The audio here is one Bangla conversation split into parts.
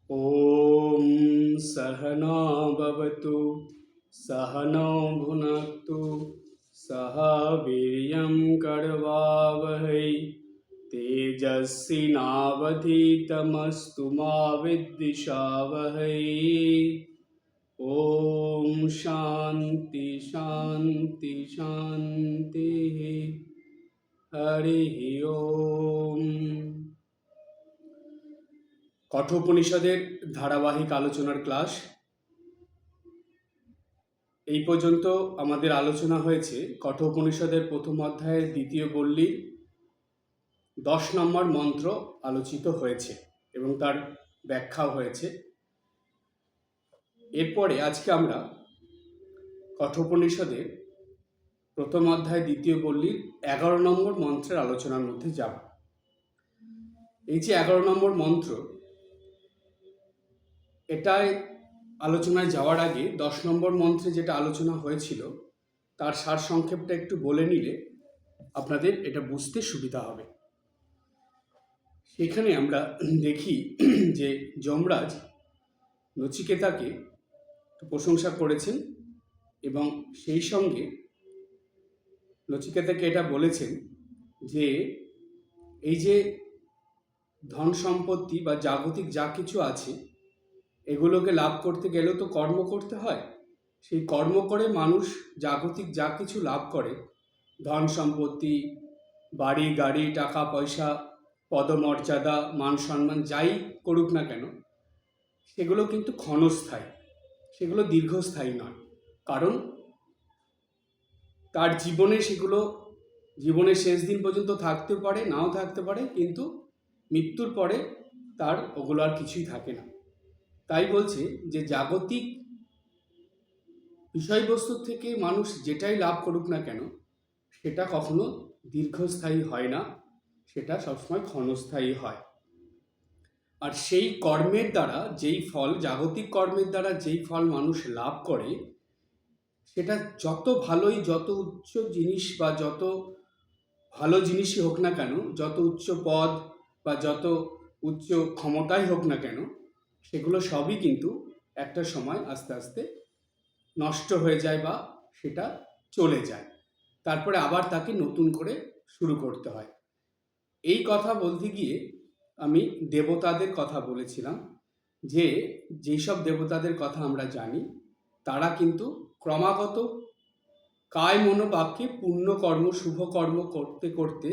ॐ सहना भवतु सहनौ भुनक्तु सह वीर्यं करवावहै तेजस्विनावधीतमस्तु मा विद्विषावहै। ॐ शान्ति शान्ति शान्तिः। हरिः ओम्। কঠোপনিষদের ধারাবাহিক আলোচনার ক্লাস এই পর্যন্ত আমাদের আলোচনা হয়েছে। কঠোপনিষদের প্রথম অধ্যায়ের দ্বিতীয় বল্লীর 10 নম্বর মন্ত্র আলোচিত হয়েছে এবং তার ব্যাখ্যাও হয়েছে। এরপরে আজকে আমরা কঠোপনিষদের প্রথম অধ্যায় দ্বিতীয় বল্লীর 11 নম্বর মন্ত্রের আলোচনার মধ্যে যাব। এই যে 11 নম্বর মন্ত্র, এটাই আলোচনায় যাওয়ার আগে 10 নম্বর মন্ত্রে যেটা আলোচনা হয়েছিল তার সারসংক্ষেপটা একটু বলে নিলে আপনাদের এটা বুঝতে সুবিধা হবে। সেখানে আমরা দেখি যে যমরাজ নচিকেতাকে প্রশংসা করেছেন এবং সেই সঙ্গে নচিকেতাকে এটা বলেছেন যে এই যে ধন সম্পত্তি বা জাগতিক যা কিছু আছে এগুলোকে লাভ করতে গেলেও তো কর্ম করতে হয়। সেই কর্ম করে মানুষ জাগতিক যা কিছু লাভ করে, ধন সম্পত্তি, বাড়ি গাড়ি, টাকা পয়সা, পদমর্যাদা, মান সম্মান যাই করুক না কেন, সেগুলো কিন্তু ক্ষণস্থায়ী, সেগুলো দীর্ঘস্থায়ী নয়। কারণ তার জীবনে সেগুলো জীবনের শেষ দিন পর্যন্ত থাকতে পারে, নাও থাকতে পারে, কিন্তু মৃত্যুর পরে তার ওগুলো আর কিছুই থাকে না। তাই বলছে যে জাগতিক বিষয়বস্তুর থেকে মানুষ যেটাই লাভ করুক না কেন সেটা কখনো দীর্ঘস্থায়ী হয় না, সেটা সবসময় ক্ষণস্থায়ী হয়। আর সেই কর্মের দ্বারা যেই ফল, জাগতিক কর্মের দ্বারা যেই ফল মানুষ লাভ করে, সেটা যত ভালোই, যত উচ্চ জিনিস বা যত ভালো জিনিসই হোক না কেন, যত উচ্চ পদ বা যত উচ্চ ক্ষমতাই হোক না কেন, সেগুলো সবই কিন্তু একটা সময় আস্তে আস্তে নষ্ট হয়ে যায় বা সেটা চলে যায়। তারপরে আবার তাকে নতুন করে শুরু করতে হয়। এই কথা বলতে গিয়ে আমি দেবতাদের কথা বলেছিলাম যে যেসব দেবতাদের কথা আমরা জানি তারা কিন্তু ক্রমাগত কায় মনোবাক্যে পুণ্যকর্ম শুভকর্ম করতে করতে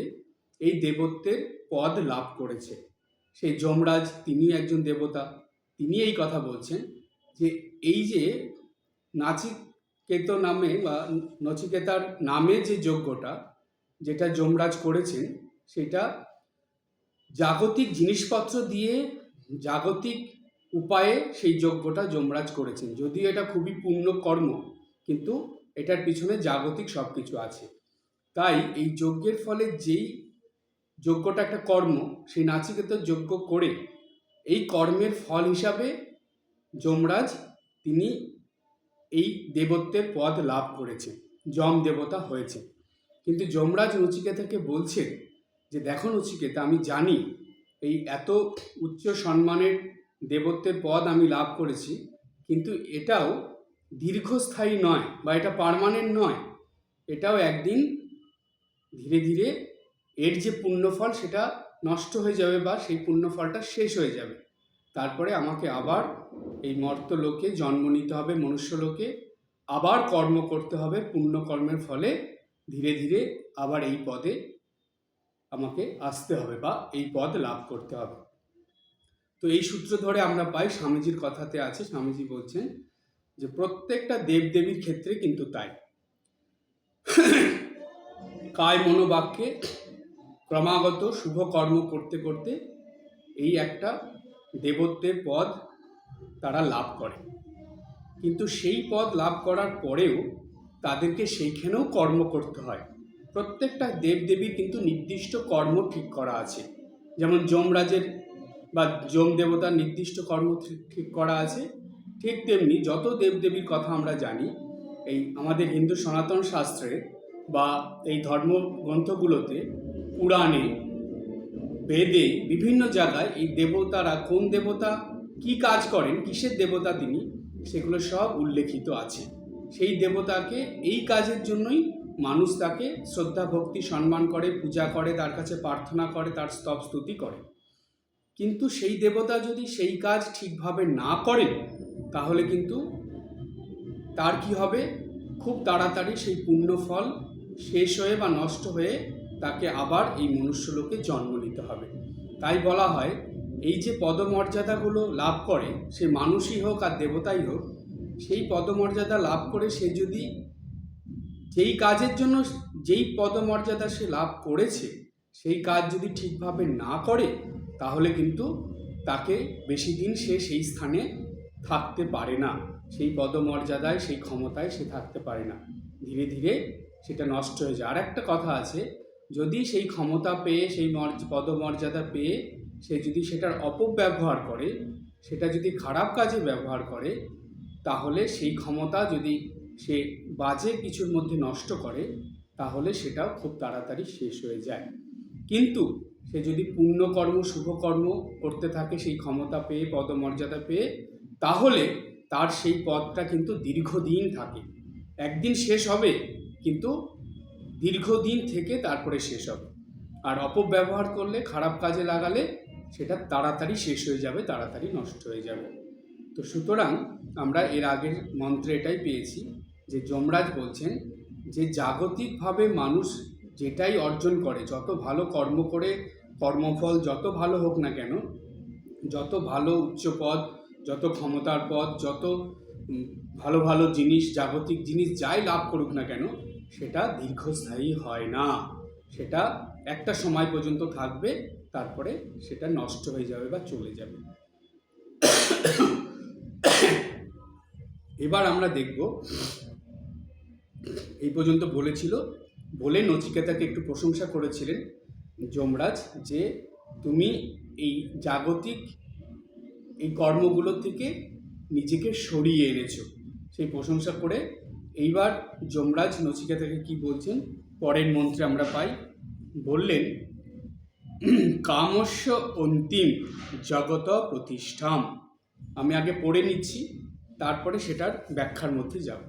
এই দেবত্বের পদ লাভ করেছে। সেই যমরাজ তিনি একজন দেবতা, তিনি এই কথা বলছেন যে এই যে নাচিকেত নামে বা নচিকেতার নামে যে যজ্ঞটা যেটা যমরাজ করেছেন, সেটা জাগতিক জিনিসপত্র দিয়ে জাগতিক উপায়ে সেই যজ্ঞটা যমরাজ করেছেন। যদিও এটা খুবই পুণ্য কর্ম, কিন্তু এটার পিছনে জাগতিক সব কিছু আছে। তাই এই যজ্ঞের ফলে যেই যজ্ঞটা একটা কর্ম, সেই নাচিকেতার যজ্ঞ করে এই কর্মের ফল হিসাবে যমরাজ তিনি এই দেবত্বের পদ লাভ করেছেন, যম দেবতা হয়েছে। কিন্তু যমরাজ নচিকেতাকে বলছেন যে দেখো নচিকেতা, আমি জানি এই এত উচ্চ সম্মানের দেবত্বের পদ আমি লাভ করেছি, কিন্তু এটাও দীর্ঘস্থায়ী নয় বা এটা পার্মানেন্ট নয়। এটাও একদিন ধীরে ধীরে এর যে পুণ্যফল সেটা নষ্ট হয়ে যাবে বা সেই পুণ্যফলটা শেষ হয়ে যাবে। তারপরে আমাকে আবার এই মর্তলোকে জন্ম নিতে হবে, মনুষ্যলোকে আবার কর্ম করতে হবে। পুণ্যকর্মের ফলে ধীরে ধীরে আবার এই পদে আমাকে আসতে হবে বা এই পদ লাভ করতে হবে। তো এই সূত্র ধরে আমরা পাই, স্বামীজির কথাতে আছে, স্বামীজি বলছেন যে প্রত্যেকটা দেবদেবীর ক্ষেত্রে কিন্তু তাই। কায় মনোবাক্যে ক্রমাগত শুভ কর্ম করতে করতে এই একটা দেবত্বের পদ তারা লাভ করে। কিন্তু সেই পদ লাভ করার পরেও তাদেরকে সেইখানেও কর্ম করতে হয়। প্রত্যেকটা দেবদেবীর কিন্তু নির্দিষ্ট কর্ম ঠিক করা আছে। যেমন যমরাজের বা যম দেবতার নির্দিষ্ট কর্ম ঠিক করা আছে, ঠিক তেমনি যত দেবদেবীর কথা আমরা জানি এই আমাদের হিন্দু সনাতন শাস্ত্রে বা এই ধর্মগ্রন্থগুলোতে, পুরাণে, বেদে, বিভিন্ন জায়গায় এই দেবতারা কোন দেবতা কি কাজ করেন, কিসের দেবতা তিনি, সেগুলো সব উল্লেখিত আছে। সেই দেবতাকে এই কাজের জন্যই মানুষ তাকে শ্রদ্ধা ভক্তি সম্মান করে, পূজা করে, তার কাছে প্রার্থনা করে, তার স্তব স্তুতি করে। কিন্তু সেই দেবতা যদি সেই কাজ ঠিকভাবে না করেন, তাহলে কিন্তু তার কি হবে, খুব তাড়াতাড়ি সেই পুণ্যফল শেষ হয়ে বা নষ্ট হয়ে তাকে আবার এই মনুষ্যলোকে জন্ম নিতে হবে। তাই বলা হয়, এই যে পদমর্যাদাগুলো লাভ করে, সে মানুষই হোক আর দেবতাই হোক, সেই পদমর্যাদা লাভ করে সে যদি যেই কাজের জন্য যেই পদমর্যাদা সে লাভ করেছে সেই কাজ যদি ঠিকভাবে না করে, তাহলে কিন্তু তাকে বেশি দিন সে সেই স্থানে থাকতে পারে না, সেই পদমর্যাদায় সেই ক্ষমতায় সে থাকতে পারে না, ধীরে ধীরে সেটা নষ্ট হয়ে যায়। আর একটা কথা আছে, যদি সেই ক্ষমতা পেয়ে সেই পদমর্যাদা পেয়ে সে যদি সেটার অপব্যবহার করে, সেটা যদি খারাপ কাজে ব্যবহার করে, তাহলে সেই ক্ষমতা যদি সে বাজে কিছুর মধ্যে নষ্ট করে, তাহলে সেটাও খুব তাড়াতাড়ি শেষ হয়ে যায়। কিন্তু সে যদি পুণ্যকর্ম শুভকর্ম করতে থাকে সেই ক্ষমতা পেয়ে পদমর্যাদা পেয়ে, তাহলে তার সেই পদটা কিন্তু দীর্ঘদিন থাকে। একদিন শেষ হবে, কিন্তু দীর্ঘদিন থেকে তারপরে শেষ হবে। আর অপব্যবহার করলে, খারাপ কাজে লাগালে, সেটা তাড়াতাড়ি শেষ হয়ে যাবে, তাড়াতাড়ি নষ্ট হয়ে যাবে। তো সুতরাং আমরা এর আগের মন্ত্রে এটাই পেয়েছি যে যমরাজ বলছেন যে জাগতিকভাবে মানুষ যেটাই অর্জন করে, যত ভালো কর্ম করে, কর্মফল যত ভালো হোক না কেন, যত ভালো উচ্চ পদ, যত ক্ষমতার পদ, যত ভালো ভালো জিনিস, জাগতিক জিনিস যাই লাভ করুক না কেন, সেটা দীর্ঘস্থায়ী হয় না। সেটা একটা সময় পর্যন্ত থাকবে, তারপরে সেটা নষ্ট হয়ে যাবে বা চলে যাবে। এবার আমরা দেখব, এই পর্যন্ত বলে নচিকেতাকে একটু প্রশংসা করেছিলেন যমরাজ, যে তুমি এই জাগতিক এই কর্মগুলো থেকে নিজেকে সরিয়ে এনেছো, সেই প্রশংসা করে এইবার যমরাজ নচিকেতাকে কি বলছেন পরের মন্ত্রে আমরা পাই। বললেন, কামস্য অন্তিম জগত প্রতিষ্ঠাম। আমি আগে পড়ে নিচ্ছি, তারপরে সেটার ব্যাখ্যার মধ্যে যাব।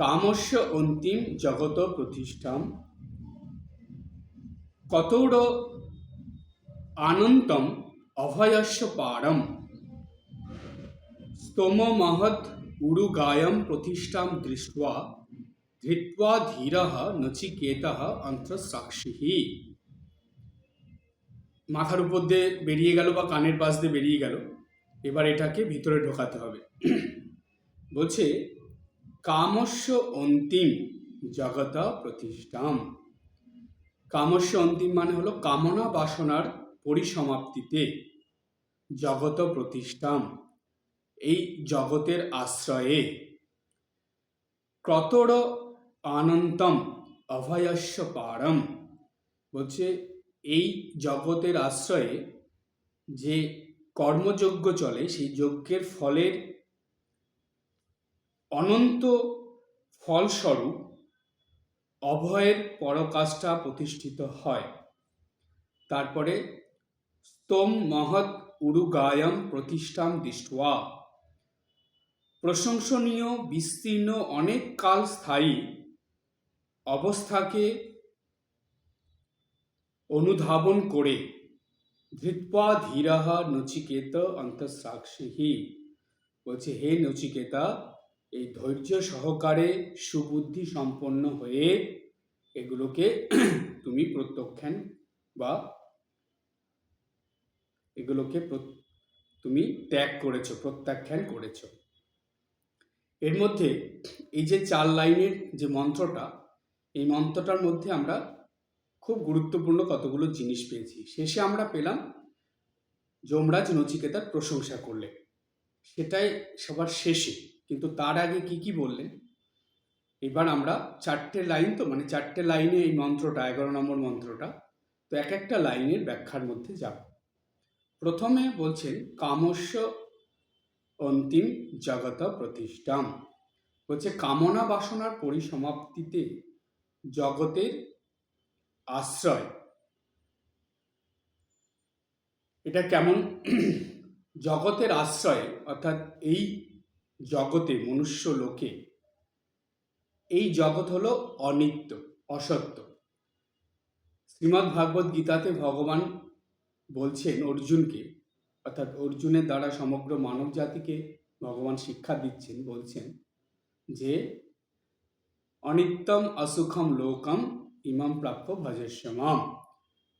কামস্য অন্তিম জগত প্রতিষ্ঠাম কতৌর আনন্তম অভয়স্য পারম স্তোম মহৎ উরুগায়ম প্রতিষ্ঠাম দৃष्ट्वा ধৃত্বা ধীরঃ নচিকেতঃ অন্তঃসাক্ষিঃ। মাথার উপর দিয়ে বেরিয়ে গেল বা কানের পাশ দিয়ে বেরিয়ে গেল, এবার এটাকে ভিতরে ঢোকাতে হবে। বলছে, কামস্য অন্তিম জগত প্রতিষ্ঠাম। কামস্য অন্তিম মানে হলো কামনা বাসনার পরিসমাপ্তিতে জগত প্রতিষ্ঠাম, এই জগতের আশ্রয়ে, ক্রতর অনন্তম অভয়স্য পারম। বলছে, এই জগতের আশ্রয়ে যে কর্মযজ্ঞ চলে, সেই যজ্ঞের ফলের অনন্ত ফলস্বরূপ অভয়ের পরকাষ্ঠা প্রতিষ্ঠিত হয়। তারপরে স্তোম মহৎ উরুগায়ম প্রতিষ্ঠাম দৃष्ट्वा, প্রশংসনীয় বিস্তীর্ণ অনেক কাল স্থায়ী অবস্থাকে অনুধাবন করে ধৃত্বা ধীরঃ নচিকেত অন্তঃসাক্ষিঃ। বলছে, হে নচিকেতা, এই ধৈর্য সহকারে সুবুদ্ধি সম্পন্ন হয়ে এগুলোকে তুমি প্রত্যাখ্যান বা এগুলোকে তুমি ত্যাগ করেছো, প্রত্যাখ্যান করেছো। এর মধ্যে এই যে 4 লাইনের যে মন্ত্রটা, এই মন্ত্রটার মধ্যে আমরা খুব গুরুত্বপূর্ণ কতগুলো জিনিস পেয়েছি। শেষে আমরা পেলাম যমরাজ নচিকেতার প্রশংসা করলেন, সেটাই সবার শেষে। কিন্তু তার আগে কি কি বললেন, এবার আমরা 4টে লাইন, তো মানে 4টে লাইনে এই মন্ত্রটা, 11 নম্বর মন্ত্রটা, তো এক একটা লাইনের ব্যাখ্যার মধ্যে যাব। প্রথমে বলছেন কামস্য অন্তিম জগত প্রতিষ্ঠাম। বলছে, কামনা বাসনার পরিসমাপ্তিতে জগতের আশ্রয়। এটা কেমন জগতের আশ্রয়ে অর্থাৎ এই জগতে মনুষ্য লোকে এই জগৎ হলো অনিত্য, অসত্য। শ্রীমদ্ ভাগবত গীতাতে ভগবান বলছেন অর্জুনকে, অর্থাৎ অর্জুনের দ্বারা সমগ্র মানব জাতিকে ভগবান শিক্ষা দিচ্ছেন, বলছেন যে অনিত্যম অসুখম লোকম ইমাম প্রাপ্য ভজস্য মাম।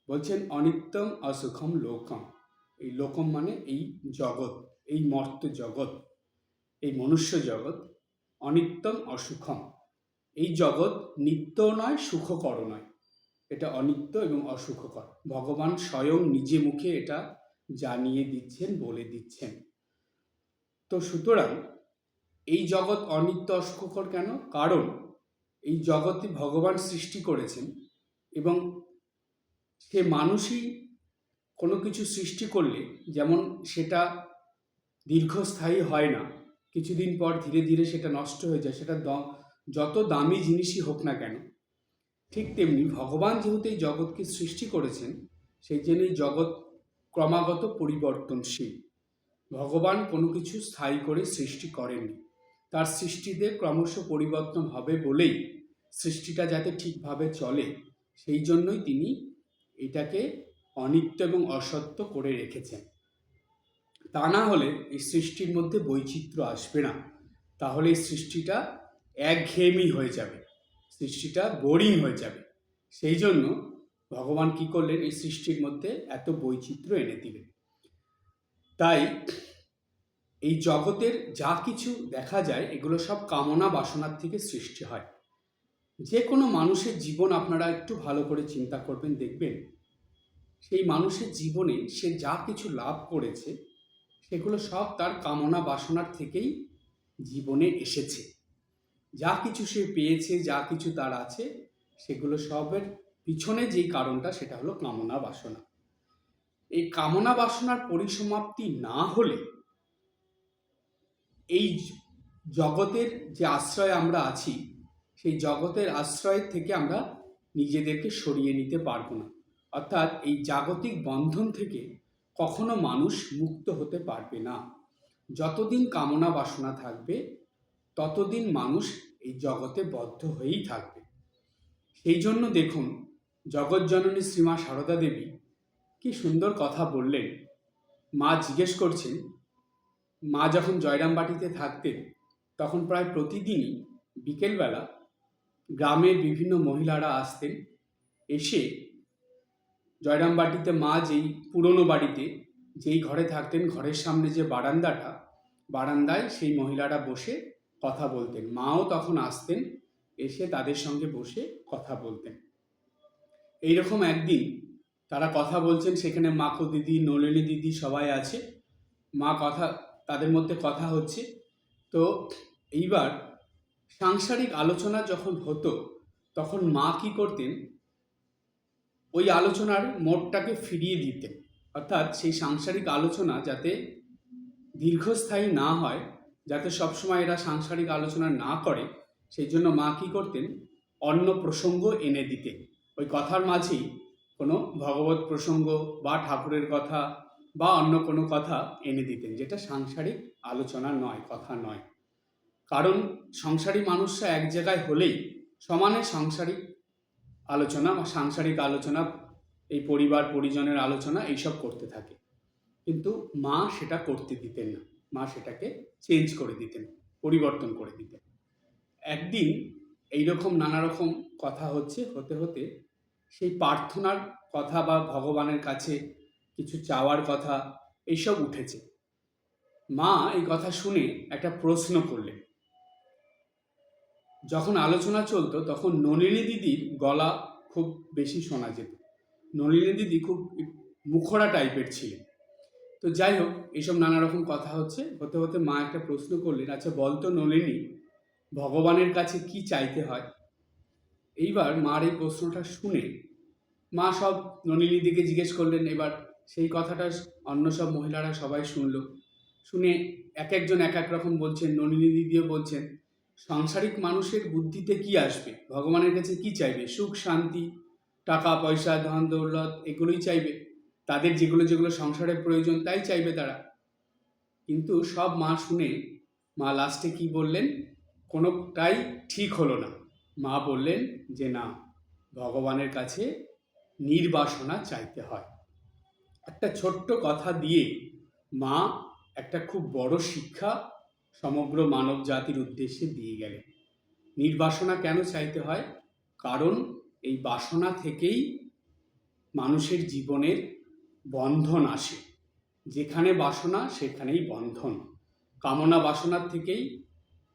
বলছেন অনিত্যম অসুখম লোকম, এই লোকম মানে এই জগৎ, এই মর্ত জগৎ, এই মনুষ্য জগৎ অনিত্যম অসুখম। এই জগৎ নিত্য নয়, সুখকর নয়, এটা অনিত্য এবং অসুখকর। ভগবান স্বয়ং নিজে মুখে এটা জানিয়ে দিচ্ছেন, বলে দিচ্ছেন। তো সুতরাং এই জগৎ অনিত্য অসুখকর কেন? কারণ এই জগতে ভগবান সৃষ্টি করেছেন এবং সে মানুষই কোনো কিছু সৃষ্টি করলে যেমন সেটা দীর্ঘস্থায়ী হয় না, কিছুদিন পর ধীরে ধীরে সেটা নষ্ট হয়ে যায়, সেটা যত দামি জিনিসই হোক না কেন, ঠিক তেমনি ভগবান যেহেতু এই জগৎকে সৃষ্টি করেছেন, সেই জন্য এই জগৎ ক্রমাগত পরিবর্তনশীল। ভগবান কোনো কিছু স্থায়ী করে সৃষ্টি করেননি, তার সৃষ্টিতে ক্রমশ পরিবর্তন হবে বলেই সৃষ্টিটা যাতে ঠিকভাবে চলে, সেই জন্যই তিনি এটাকে অনিত্য এবং অসত্য করে রেখেছেন। তা না হলে এই সৃষ্টির মধ্যে বৈচিত্র্য আসবে না, তাহলে এই সৃষ্টিটা একঘেয়েমি হয়ে যাবে, সৃষ্টিটা বোরিং হয়ে যাবে। সেই জন্য ভগবান কি করলেন, এই সৃষ্টির মধ্যে এত বৈচিত্র্য এনে দিলেন। তাই এই জগতের যা কিছু দেখা যায় এগুলো সব কামনা বাসনার থেকে সৃষ্টি হয়। যে কোনো মানুষের জীবন আপনারা একটু ভালো করে চিন্তা করবেন, দেখবেন সেই মানুষের জীবনে সে যা কিছু লাভ করেছে সেগুলো সব তার কামনা বাসনার থেকেই জীবনে এসেছে। যা কিছু সে পেয়েছে, যা কিছু তার আছে, সেগুলো সবের পিছনে যেই কারণটা সেটা হলো কামনা বাসনা। এই কামনা বাসনার পরিসমাপ্তি না হলে এই জগতের যে আশ্রয়ে আমরা আছি, সেই জগতের আশ্রয়ের থেকে আমরা নিজেদেরকে সরিয়ে নিতে পারবো না। অর্থাৎ এই জাগতিক বন্ধন থেকে কখনো মানুষ মুক্ত হতে পারবে না। যতদিন কামনা বাসনা থাকবে ততদিন মানুষ এই জগতে বদ্ধ হয়েই থাকবে। সেই জন্য দেখুন জগৎজননী শ্রীমা সারদা দেবী কি সুন্দর কথা বললেন। মা জিজ্ঞেস করছেন, মা যখন জয়রামবাটিতে থাকতেন তখন প্রায় প্রতিদিনই বিকেলবেলা গ্রামের বিভিন্ন মহিলারা আসতেন, এসে জয়রামবাটিতে মা যেই পুরনো বাড়িতে যেই ঘরে থাকতেন, ঘরের সামনে যে বারান্দাটা, বারান্দায় সেই মহিলারা বসে কথা বলতেন। মাও তখন আসতেন, এসে তাদের সঙ্গে বসে কথা বলতেন। এইরকম একদিন তারা কথা বলছেন, সেখানে মাকো দিদি, নলিনী দিদি সবাই আছে। মা তাদের মধ্যে কথা হচ্ছে। তো এইবার সাংসারিক আলোচনা যখন হতো তখন মা কি করতেন, ওই আলোচনার মোড়টাকে ফিরিয়ে দিতেন। অর্থাৎ সেই সাংসারিক আলোচনা যাতে দীর্ঘস্থায়ী না হয়, যাতে সবসময় এরা সাংসারিক আলোচনা না করে, সেই জন্য মা কি করতেন, অন্য প্রসঙ্গ এনে দিতেন। ওই কথার মাঝেই কোনো ভগবত প্রসঙ্গ বা ঠাকুরের কথা বা অন্য কোনো কথা এনে দিতেন, যেটা সাংসারিক আলোচনা নয়, কথা নয়। কারণ সংসারী মানুষরা এক জায়গায় হলেই সমানে সাংসারিক আলোচনা বা সাংসারিক আলোচনা, এই পরিবার পরিজনের আলোচনা এইসব করতে থাকে। কিন্তু মা সেটা করতে দিতেন না, মা সেটাকে চেঞ্জ করে দিতেন, পরিবর্তন করে দিতেন। একদিন এইরকম নানা রকম কথা হতে হতে সেই প্রার্থনার কথা বা ভগবানের কাছে কিছু চাওয়ার কথা এইসব উঠেছে। মা এই কথা শুনে একটা প্রশ্ন করলেন। যখন আলোচনা চলতো তখন নলিনী দিদির গলা খুব বেশি শোনা যেত। নলিনী দিদি খুব মুখরা টাইপের ছিলেন। তো যাই হোক, এইসব নানা রকম কথা হতে হতে মা একটা প্রশ্ন করলেন, আচ্ছা বলতো নলিনী, ভগবানের কাছে কি চাইতে হয়? এইবার মার এই প্রশ্নটা শুনে মা সব নলিনী দিকে জিজ্ঞেস করলেন। এবার সেই কথাটা অন্য সব মহিলারা সবাই শুনে এক একজন এক এক রকম বলছেন। নলিনী দিদিও বলছেন, সাংসারিক মানুষের বুদ্ধিতে কি আসবে, ভগবানের কাছে কি চাইবে? সুখ শান্তি, টাকা পয়সা, ধন দৌলত, এগুলোই চাইবে। তাদের যেগুলো যেগুলো সংসারের প্রয়োজন তাই চাইবে তারা। কিন্তু সব মা শুনে মা লাস্টে কি বললেন? কোনোটাই ঠিক হলো না। মা বললেন যে না, ভগবানের কাছে নির্বাসনা চাইতে হয়। একটা ছোট্ট কথা দিয়ে মা একটা খুব বড় শিক্ষা সমগ্র মানব জাতির উদ্দেশ্যে দিয়ে গেলেন। নির্বাসনা কেন চাইতে হয়? কারণ এই বাসনা থেকেই মানুষের জীবনের বন্ধন আসে। যেখানে বাসনা সেখানেই বন্ধন। কামনা বাসনার থেকেই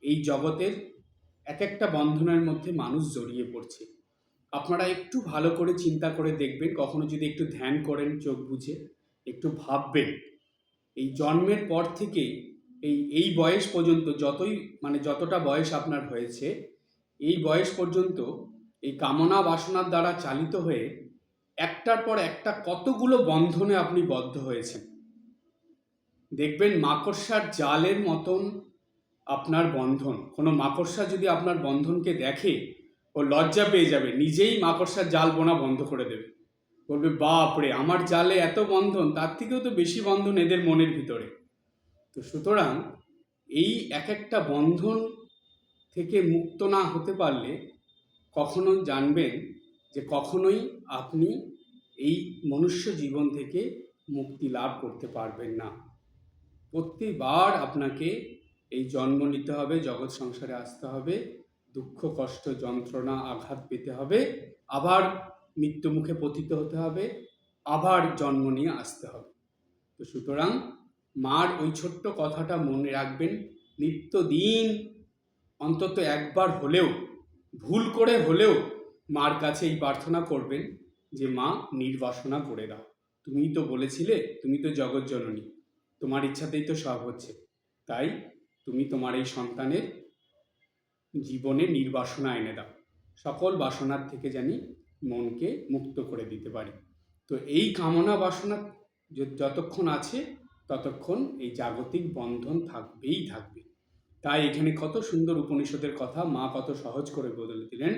এই জগতের এক একটা বন্ধনের মধ্যে মানুষ জড়িয়ে পড়ছে। আপনারা একটু ভালো করে চিন্তা করে দেখবেন, কখনো যদি একটু ধ্যান করেন চোখ বুজে, একটু ভাববেন, এই জন্মের পর থেকে এই বয়স পর্যন্ত যতটা বয়স আপনার হয়েছে, এই বয়স পর্যন্ত এই কামনা বাসনার দ্বারা চালিত হয়ে একটার পর একটা কতগুলো বন্ধনে আপনি বদ্ধ হয়েছেন। দেখবেন মাকড়সার জালের মতন আপনার বন্ধন। কোনো মাকড়সা যদি আপনার বন্ধনকে দেখে, ও লজ্জা পেয়ে যাবে, নিজেই মাকড়সার জাল বোনা বন্ধ করে দেবে। বলবে বাপ রে, আমার জালে এত বন্ধন, তার থেকেও তো বেশি বন্ধন এদের মনের ভিতরে। তো সুতরাং এই এক একটা বন্ধন থেকে মুক্ত না হতে পারলে কখনো জানবেন যে কখনোই আপনি এই মনুষ্য জীবন থেকে মুক্তি লাভ করতে পারবেন না। প্রতিবার আপনাকে এই জন্ম নিতে হবে, জগৎ সংসারে আসতে হবে, দুঃখ কষ্ট যন্ত্রণা আঘাত পেতে হবে, আবার মৃত্যু মুখে পতিত হতে হবে, আবার জন্ম নিয়ে আসতে হবে। তো সুতরাং মার ওই ছোট্ট কথাটা মনে রাখবেন, নিত্যদিন অন্তত একবার হলেও, ভুল করে হলেও মার কাছে এই প্রার্থনা করবেন যে মা, নির্বাসনা করে দাও। তুমিই তো বলেছিলে, তুমি তো জগৎ জননী, তোমার ইচ্ছাতেই তো সব হচ্ছে, তাই তুমি তোমার এই সন্তানের জীবনে নির্বাসনা এনে দাও, সকল বাসনার থেকে জানি মনকে মুক্ত করে দিতে পারি। তো এই কামনা বাসনা যতক্ষণ আছে ততক্ষণ এই জাগতিক বন্ধন থাকবেই থাকবে। তাই এখানে কত সুন্দর উপনিষদের কথা মা কত সহজ করে বলে দিলেন।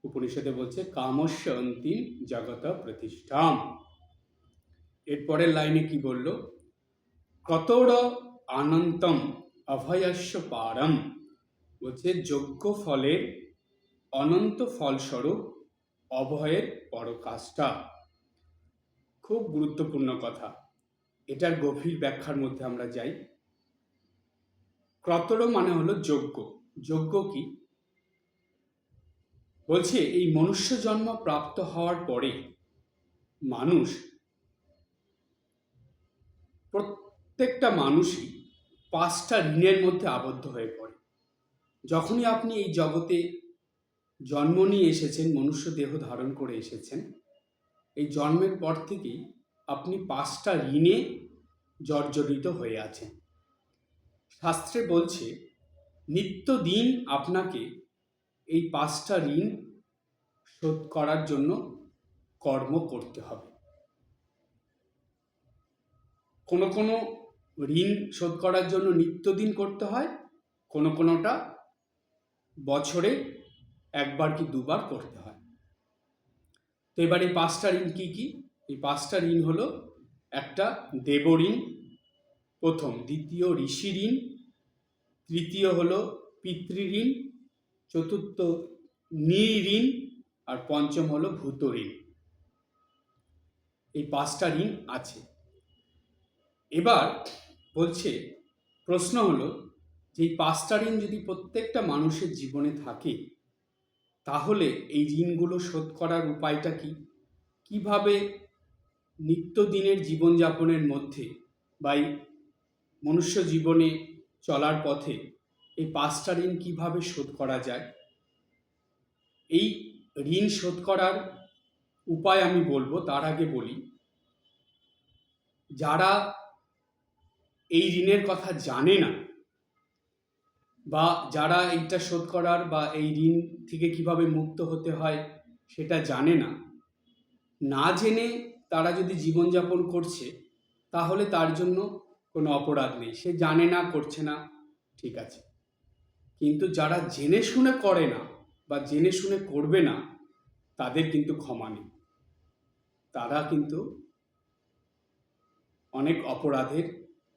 উপনিষদে বলছে কামস্য অন্তিম জগত প্রতিষ্ঠাম। এরপরের লাইনে কি বলল? কতোর অনন্তম অভয়স্য পারম। বলছে যোগ্য ফলের অনন্ত ফলস্বরূপ অভয়ের পরকাষ্ঠা। খুব গুরুত্বপূর্ণ কথা, এটার গভীর ব্যাখ্যার মধ্যে আমরা যাই। ক্রতর মানে হলো যোগ্য। যোগ্য কি বলছে? এই মনুষ্য জন্ম প্রাপ্ত হওয়ার পরে মানুষ, প্রত্যেকটা মানুষই 5টা ঋণের মধ্যে আবদ্ধ হয়ে পড়ে। যখনই আপনি এই জগতে জন্ম নিয়ে এসেছেন, মনুষ্য দেহ ধারণ করে এসেছেন, এই জন্মের পর থেকেই আপনি 5টা ঋণে জর্জরিত হয়ে আছেন। শাস্ত্রে বলছে নিত্যদিন আপনাকে এই 5টা ঋণ শোধ করার জন্য কর্ম করতে হবে। কোনো কোনো ঋণ শোধ করার জন্য নিত্যদিন করতে হয়, কোনোটা বছরে একবার কি দুবার করতে হয়। তো এবার এই 5টা ঋণ কি কি? এই 5টা ঋণ হলো, একটা দেব ঋণ, প্রথম, দ্বিতীয় ঋষি ঋণ, তৃতীয় হলো পিতৃঋণ, চতুর্থ নৃঋণ, আর পঞ্চম হলো ভূত ঋণ। এই 5টা ঋণ আছে। এবার বলছে, প্রশ্ন হলো যে এই 5টা ঋণ যদি প্রত্যেকটা মানুষের জীবনে থাকে, তাহলে এই ঋণগুলো শোধ করার উপায়টা কি? কিভাবে নিত্যদিনের জীবনযাপনের মধ্যে বা এই মনুষ্য জীবনে চলার পথে এই 5টা ঋণ কিভাবে শোধ করা যায়? এই ঋণ শোধ করার উপায় আমি বলবো, তার আগে বলি, যারা এই ঋণের কথা জানে না, বা যারা এইটা শোধ করার বা এই ঋণ থেকে কিভাবে মুক্ত হতে হয় সেটা জানে না, না জেনে তারা যদি জীবনযাপন করছে, তাহলে তার জন্য কোনো অপরাধ নেই। সে জানে না, করছে না, ঠিক আছে। কিন্তু যারা জেনে শুনে করে না বা জেনে শুনে করবে না, তাদের কিন্তু ক্ষমা নেই। তারা কিন্তু অনেক অপরাধের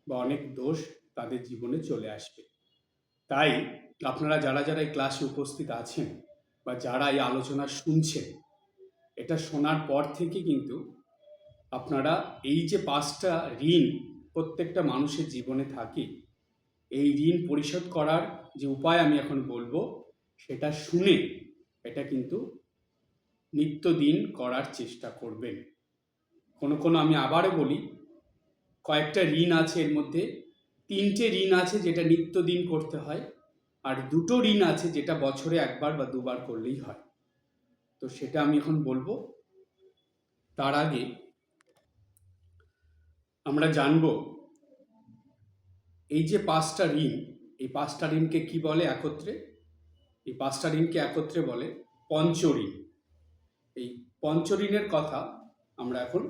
বা অনেক দোষ তাদের জীবনে চলে আসবে। তাই আপনারা যারা যারা এই ক্লাসে উপস্থিত আছেন বা যারা এই আলোচনা শুনছেন, এটা শোনার পর থেকে কিন্তু আপনারা এই যে 5টা ঋণ প্রত্যেকটা মানুষের জীবনে থাকে, এই ঋণ পরিশোধ করার যে উপায় আমি এখন বলবো সেটা শুনে এটা কিন্তু নিত্যদিন করার চেষ্টা করবেন। কোনো আমি আবারও বলি, কয়েকটা ঋণ আছে, এর মধ্যে 3টে ঋণ আছে যেটা নিত্যদিন করতে হয়, আর 2টো ঋণ আছে যেটা বছরে 1বার বা 2বার করলেই হয়। তো সেটা আমি এখন বলবো। তার আগে আমরা জানবো এই যে 5টা ঋণ, এই 5টা ঋণকে কি বলে একত্রে? এই 5টা ঋণকে একত্রে বলে পঞ্চঋণ। এই পঞ্চঋণের কথা আমরা এখন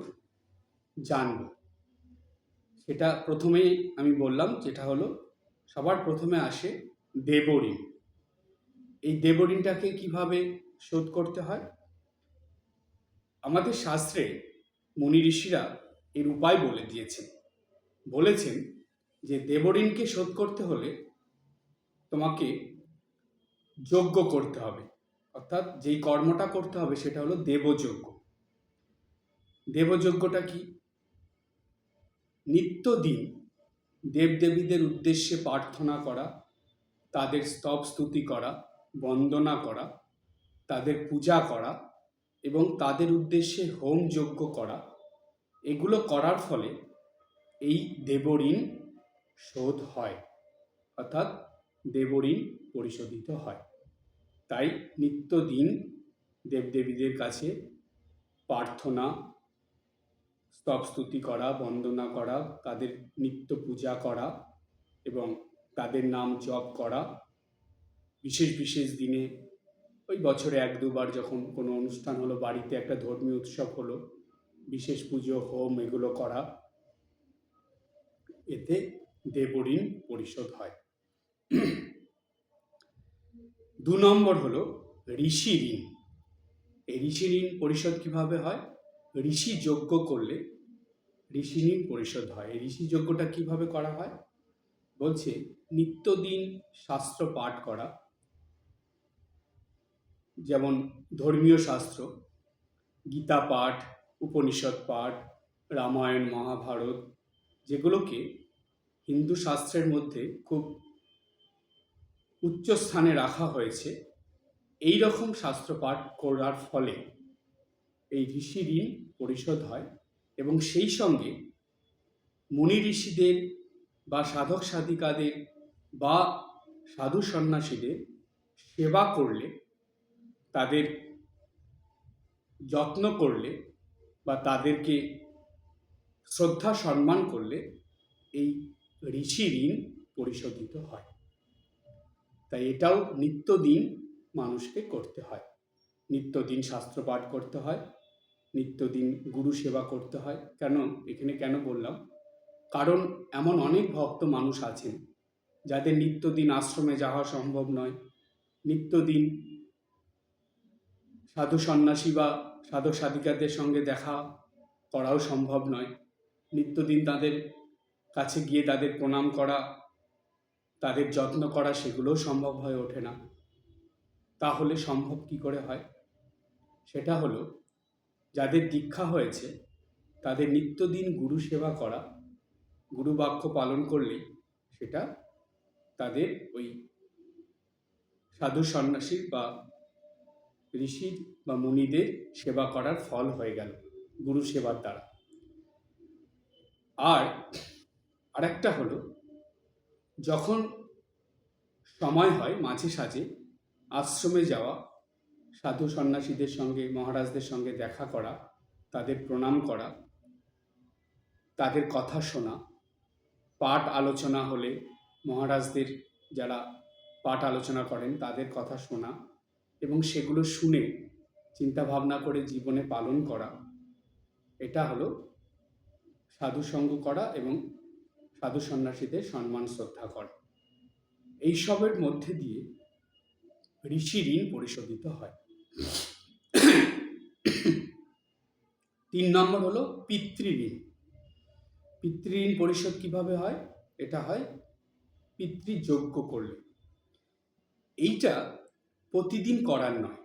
জানব। সেটা প্রথমেই আমি বললাম, যেটা হলো সবার প্রথমে আসে দেবঋণ। এই দেবঋণটাকে কিভাবে শোধ করতে হয়? আমাদের শাস্ত্রে মুনি ঋষিরা এর উপায় বলে দিয়েছেন। বলেছেন যে দেবঋণকে শোধ করতে হলে তোমাকে যজ্ঞ করতে হবে, অর্থাৎ যেই কর্মটা করতে হবে সেটা হলো দেবযজ্ঞ। দেবযজ্ঞটা কি? নিত্যদিন দেবদেবীদের উদ্দেশ্যে প্রার্থনা করা, তাদের স্তব স্তুতি করা, বন্দনা করা, তাদের পূজা করা এবং তাদের উদ্দেশ্যে হোম যজ্ঞ করা, এগুলো করার ফলে এই দেবঋণ শোধ হয়, অর্থাৎ দেবঋণ পরিশোধিত হয়। তাই নিত্যদিন দেবদেবীদের কাছে প্রার্থনা, স্তব স্তুতি করা, বন্দনা করা, তাদের নিত্য পূজা করা এবং তাদের নাম জপ করা, বিশেষ বিশেষ দিনে ওই বছরে 1-2বার যখন কোনো অনুষ্ঠান হলো, বাড়িতে একটা ধর্মীয় উৎসব হলো, বিশেষ পুজো, হোম, এগুলো করা, এতে দেবঋণ পরিশোধ হয়। 2 নম্বর হলো ঋষি ঋণ। এই ঋষি ঋণ পরিশোধ কিভাবে হয়? ঋষি যজ্ঞ করলে ঋষি ঋণ পরিশোধ হয়। এই ঋষি যজ্ঞটা কিভাবে করা হয়? বলছে নিত্যদিন শাস্ত্র পাঠ করা, যেমন ধর্মীয় শাস্ত্র, গীতা পাঠ, উপনিষদ পাঠ, রামায়ণ, মহাভারত, যেগুলোকে হিন্দু শাস্ত্রের মধ্যে খুব উচ্চ স্থানে রাখা হয়েছে, এই রকম শাস্ত্র পাঠ করার ফলে এই ঋষি ঋণ পরিশোধ হয়। এবং সেই সঙ্গে মুনি ঋষিদের বা সাধক সাধিকাদের বা সাধু সন্ন্যাসীদের সেবা করলে, তাদের যত্ন করলে বা তাদেরকে শ্রদ্ধা সম্মান করলে এই ঋষি ঋণ পরিশোধিত হয়। তাই এটাও নিত্যদিন মানুষকে করতে হয়। নিত্যদিন শাস্ত্র পাঠ করতে হয়, নিত্যদিন গুরু সেবা করতে হয়। কেন বললাম? কারণ এমন অনেক ভক্ত মানুষ আছেন যাদের নিত্যদিন আশ্রমে যাওয়া সম্ভব নয়, নিত্যদিন সাধু সন্ন্যাসী বা সাধক সাধিকাদের সঙ্গে দেখা করাও সম্ভব নয়, নিত্যদিন তাদের কাছে গিয়ে তাদের প্রণাম করা, তাদের যত্ন করা, সেগুলোও সম্ভব হয়ে ওঠে না। তাহলে সম্ভব কি করে হয়? সেটা হলো যাদের দীক্ষা হয়েছে তাদের নিত্যদিন গুরু সেবা করা, গুরু বাক্য পালন করলেই সেটা তাদের ওই সাধু সন্ন্যাসীর বা ঋষির বা মুনিদের সেবা করার ফল হয়ে গেল গুরু সেবার দ্বারা। আর আরেকটা হলো, যখন সময় হয় মাঝে সাঝে আশ্রমে যাওয়া, সাধু সন্ন্যাসীদের সঙ্গে, মহারাজদের সঙ্গে দেখা করা, তাদের প্রণাম করা, তাদের কথা শোনা, পাঠ আলোচনা হলে মহারাজদের যারা পাঠ আলোচনা করেন তাদের কথা শোনা এবং সেগুলো শুনে চিন্তা ভাবনা করে জীবনে পালন করা, এটা হলো সাধুসঙ্গ করা এবং সাধু সন্ন্যাসীদের সম্মান শ্রদ্ধা করা। এইসবের মধ্যে দিয়ে ঋষি ঋণ পরিশোধিত হয়। 3 নম্বর হলো পিতৃঋণ। পিতৃঋণ পরিশোধ কিভাবে হয়? এটা হয় পিতৃযজ্ঞ করলে। এইটা প্রতিদিন করার নয়।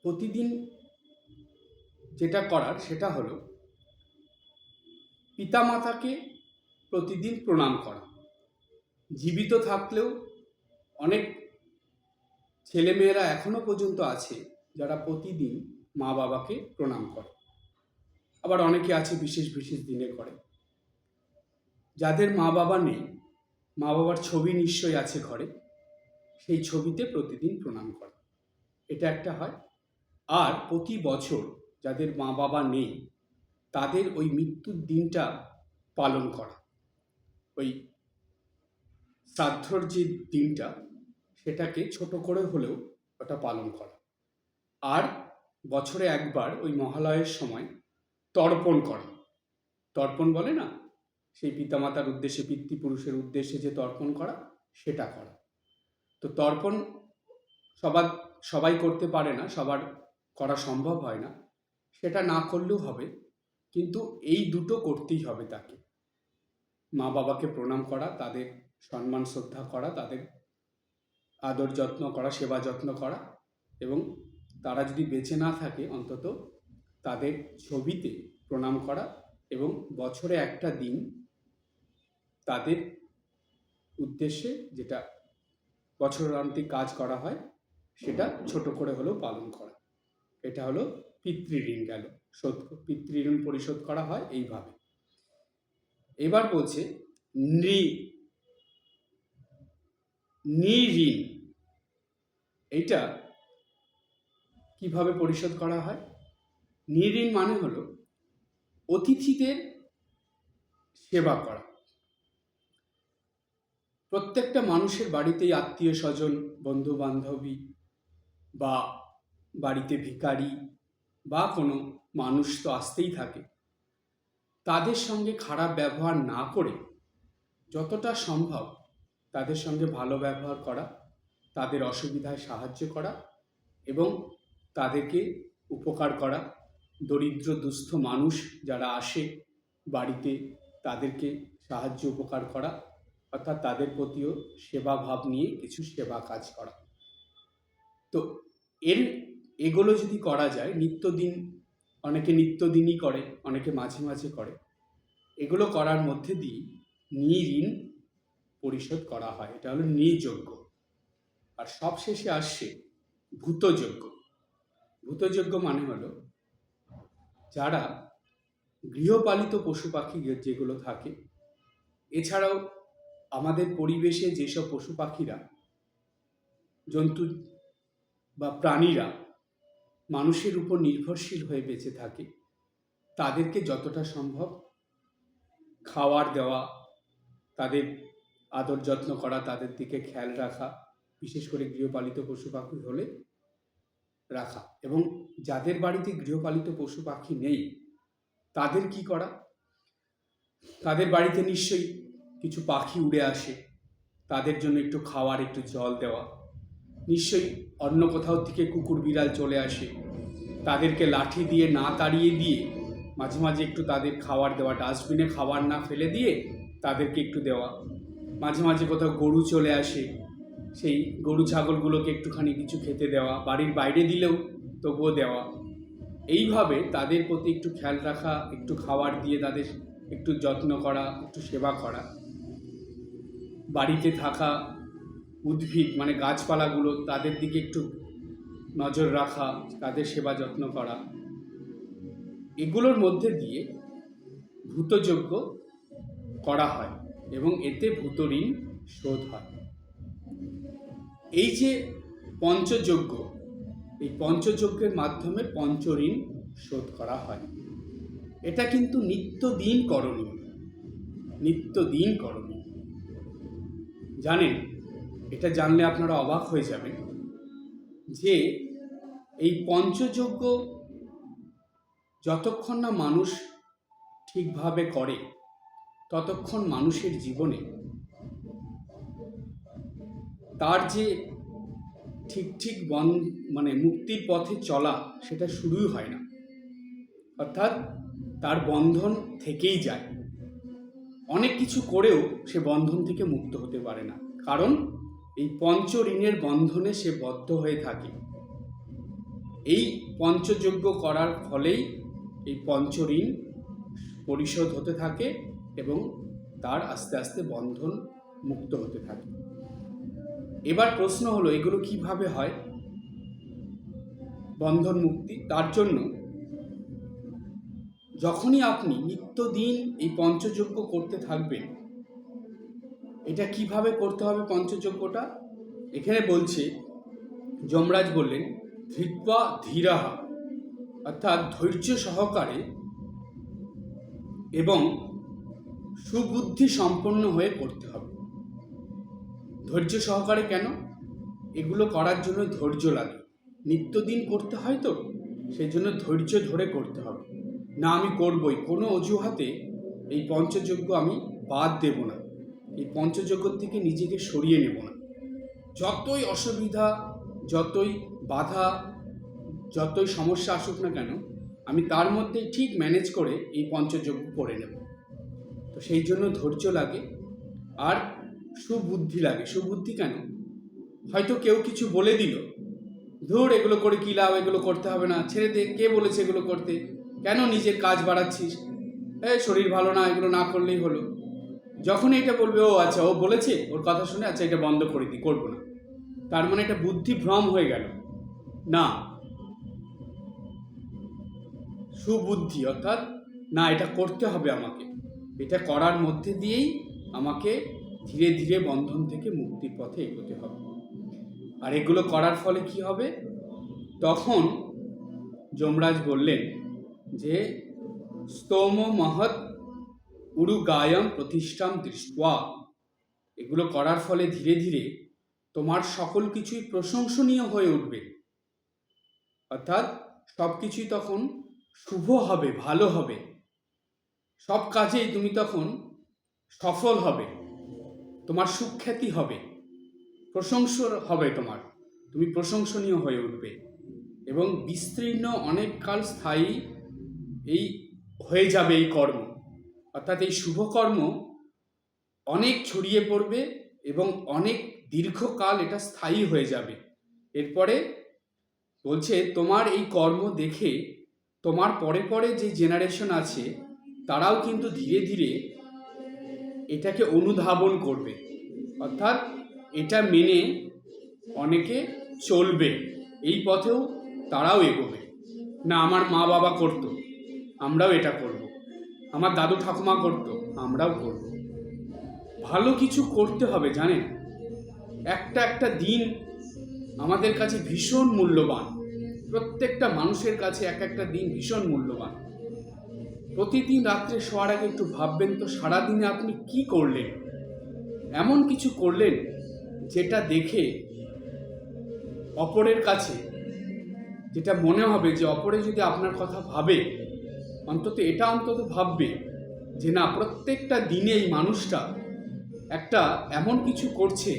প্রতিদিন যেটা করার সেটা হলো পিতামাতাকে প্রতিদিন প্রণাম করা। জীবিত থাকলেও অনেক ছেলেমেয়েরা এখনো পর্যন্ত আছে যারা প্রতিদিন মা বাবাকে প্রণাম করে। আবার অনেকে আছে বিশেষ বিশেষ দিনে করে। যাদের মা বাবা নেই, মা বাবার ছবি নিশ্চয়ই আছে ঘরে, সেই ছবিতে প্রতিদিন প্রণাম করা, এটা একটা হয়। আর প্রতি বছর যাদের মা বাবা নেই তাদের ওই মৃত্যুর দিনটা পালন করা, ওই শ্রাদ্ধর যে দিনটা সেটাকে ছোট করে হলেও ওটা পালন করা। আর বছরে একবার ওই মহালয়ের সময় তর্পণ করা। তর্পণ বলে না, সেই পিতামাতার উদ্দেশ্যে, পিতৃপুরুষের উদ্দেশ্যে যে তর্পণ করা, সেটা করা। তো তর্পণ সবাই করতে পারে না, সবার করা সম্ভব হয় না, সেটা না করলেও হবে, কিন্তু এই দুটো করতেই হবে তাকে। মা বাবাকে প্রণাম করা, তাদের সম্মান শ্রদ্ধা করা, তাদের আদর যত্ন করা, সেবা যত্ন করা, এবং তারা যদি বেঁচে না থাকে অন্তত তাদের ছবিতে প্রণাম করা, এবং বছরে একটা দিন তাদের উদ্দেশ্যে যেটা বছরান্তে কাজ করা হয় সেটা ছোট করে হলেও পালন করা। এটা হলো পিতৃঋণ গেল, পিতৃঋণ পরিশোধ করা হয় এইভাবে। এবার বলছে নৃঋণ। এইটা কিভাবে পরিশোধ করা হয়? নৃঋণ মানে হলো অতিথিদের সেবা করা। প্রত্যেকটা মানুষের বাড়িতেই আত্মীয় স্বজন, বন্ধু বান্ধবী, বা বাড়িতে ভিখারি বা কোনো মানুষ তো আসতেই থাকে। তাদের সঙ্গে খারাপ ব্যবহার না করে যতটা সম্ভব তাদের সঙ্গে ভালো ব্যবহার করা, তাদের অসুবিধায় সাহায্য করা এবং তাদেরকে উপকার করা। দরিদ্র দুস্থ মানুষ যারা আসে বাড়িতে তাদেরকে সাহায্য উপকার করা, অর্থাৎ তাদের প্রতিও সেবা ভাব নিয়ে কিছু সেবা কাজ করা। তো এগুলো যদি করা যায় নিত্যদিন, অনেকে নিত্যদিনই করে, অনেকে মাঝে মাঝে করে, এগুলো করার মধ্যে দিয়ে নৃঋণ পরিশোধ করা হয়। এটা হলো নৃযজ্ঞ। আর সবশেষে আসছে ভূতযজ্ঞ। ভূতযজ্ঞ মানে হলো যারা গৃহপালিত পশু পাখি যেগুলো থাকে, এছাড়াও আমাদের পরিবেশে যেসব পশু পাখিরা, জন্তু বা প্রাণীরা মানুষের উপর নির্ভরশীল হয়ে বেঁচে থাকে, তাদেরকে যতটা সম্ভব খাওয়ার দেওয়া, তাদের আদর যত্ন করা, তাদের দিকে খেয়াল রাখা, বিশেষ করে গৃহপালিত পশু পাখি হলে রাখা। এবং যাদের বাড়িতে গৃহপালিত পশু পাখি নেই তাদের কি করা? তাদের বাড়িতে নিশ্চয়ই কিছু পাখি উড়ে আসে, তাদের জন্য একটু খাওয়ার, একটু জল দেওয়া। নিশ্চয়ই অন্য কোথাও থেকে কুকুর বিড়াল চলে আসে, তাদেরকে লাঠি দিয়ে না তাড়িয়ে দিয়ে মাঝে মাঝে একটু তাদের খাবার দেওয়া, ডাস্টবিনে খাবার না ফেলে দিয়ে তাদেরকে একটু দেওয়া। মাঝে মাঝে কোথাও গরু চলে আসে, সেই গরু ছাগলগুলোকে একটুখানি কিছু খেতে দেওয়া, বাড়ির বাইরে দিলেও তবুও দেওয়া। এইভাবে তাদের প্রতি একটু খেয়াল রাখা, একটু খাবার দিয়ে তাদের একটু যত্ন করা, একটু সেবা করা। বাড়িতে থাকা উদ্ভিদ মানে গাছপালাগুলো, তাদের দিকে একটু নজর রাখা, তাদের সেবা যত্ন করা, এগুলোর মধ্যে দিয়ে ভূতযজ্ঞ করা হয় এবং এতে ভূতঋণ শোধ হয়। এই যে পঞ্চযজ্ঞ, এই পঞ্চযজ্ঞের মাধ্যমে পঞ্চঋণ শোধ করা হয়। এটা কিন্তু নিত্যদিন করণীয়, নিত্যদিন করণীয়। জানেন, এটা জানলে আপনারা অবাক হয়ে যাবেন যে এই পঞ্চযজ্ঞ যতক্ষণ না মানুষ ঠিকভাবে করে ততক্ষণ মানুষের জীবনে তার যে ঠিক মানে মুক্তির পথে চলা সেটা শুরুই হয় না, অর্থাৎ তার বন্ধন থেকেই যায়। অনেক কিছু করেও সে বন্ধন থেকে মুক্ত হতে পারে না, কারণ এই পঞ্চ ঋণের বন্ধনে সে বদ্ধ হয়ে থাকে। এই পঞ্চযজ্ঞ করার ফলেই এই পঞ্চ ঋণ পরিশোধ হতে থাকে এবং তার আস্তে আস্তে বন্ধন মুক্ত হতে থাকে। এবার প্রশ্ন হলো, এগুলো কিভাবে হয় বন্ধন মুক্তি? তার জন্য যখনই আপনি নিত্যদিন এই পঞ্চযজ্ঞ করতে থাকবেন, এটা কিভাবে করতে হবে পঞ্চযজ্ঞটা? এখানে বলছে, যমরাজ বললেন ধৃত্বা ধীরাহা, অর্থাৎ ধৈর্য সহকারে এবং সুবুদ্ধি সম্পন্ন হয়ে করতে হবে। ধৈর্য সহকারে কেন? এগুলো করার জন্য ধৈর্য লাগে, নিত্যদিন করতে হয় তো, সেই জন্য ধৈর্য ধরে করতে হবে। না আমি করবই, কোনো অজুহাতে এই পঞ্চযজ্ঞ আমি বাদ দেব না, এই পঞ্চযজ্ঞ থেকে নিজেকে সরিয়ে নেব না। যতই অসুবিধা, যতই বাধা, যতই সমস্যা আসুক না কেন, আমি তার মধ্যে ঠিক ম্যানেজ করে এই পঞ্চযজ্ঞ করে নেব। তো সেই জন্য ধৈর্য লাগে আর সুবুদ্ধি লাগে। সুবুদ্ধি কেন? হয়তো কেউ কিছু বলে দিল, ধুর এগুলো করে কী লাভ, এগুলো করতে হবে না, ছেড়ে দে, কে বলেছে এগুলো করতে, কেন নিজের কাজ বাড়াচ্ছিস, শরীর ভালো না, এগুলো না করলেই হলো। যখন এটা বলবে, ও আচ্ছা ও বলেছে, ওর কথা শুনে আচ্ছা এটা বন্ধ করে দিই, করবো না, তার মানে এটা বুদ্ধি ভ্রম হয়ে গেল না। সুবুদ্ধি অর্থাৎ না, এটা করতে হবে আমাকে, এটা করার মধ্যে দিয়েই আমাকে ধীরে ধীরে বন্ধন থেকে মুক্তির পথে এগোতে হবে। আর এগুলো করার ফলে কি হবে? তখন যমরাজ বললেন যে স্তোম মহৎ উরুগায়ম প্রতিষ্ঠাম দৃষ্টা, এগুলো করার ফলে ধীরে ধীরে তোমার সকল কিছুই প্রশংসনীয় হয়ে উঠবে, অর্থাৎ সব কিছুই তখন শুভ হবে, ভালো হবে, সব কাজেই তুমি তখন সফল হবে, তোমার সুখ্যাতি হবে, প্রশংসা হবে, তুমি প্রশংসনীয় হয়ে উঠবে এবং বিস্তীর্ণ অনেক কাল স্থায়ী এই হয়ে যাবে এই কর্ম, অর্থাৎ এই শুভ কর্ম অনেক ছড়িয়ে পড়বে এবং অনেক দীর্ঘকাল এটা স্থায়ী হয়ে যাবে। এরপরে বলছে তোমার এই কর্ম দেখে তোমার পরে পরে যে জেনারেশন আছে তারাও কিন্তু ধীরে ধীরে এটাকে অনুধাবন করবে, অর্থাৎ এটা মেনে অনেকে চলবে, এই পথেও তারাও এগোবে। না আমার মা বাবা করতো, আমরাও এটা করব, আমার দাদু ঠাকুমা করতো, আমরাও করব। ভালো কিছু করতে হবে, জানেন, একটা একটা দিন আমাদের কাছে ভীষণ মূল্যবান, প্রত্যেকটা মানুষের কাছে এক একটা দিন ভীষণ মূল্যবান। প্রতিদিন রাত্রে শোয়ার আগে একটু ভাববেন তো সারাদিনে আপনি কি করলেন, এমন কিছু করলেন যেটা দেখে অপরের কাছে যেটা মনে হবে যে অপরে যদি আপনার কথা ভাবে, অন্তত এটা অন্তত ভাববে যে না, প্রত্যেকটা দিনে এই মানুষটা একটা এমন কিছু করছে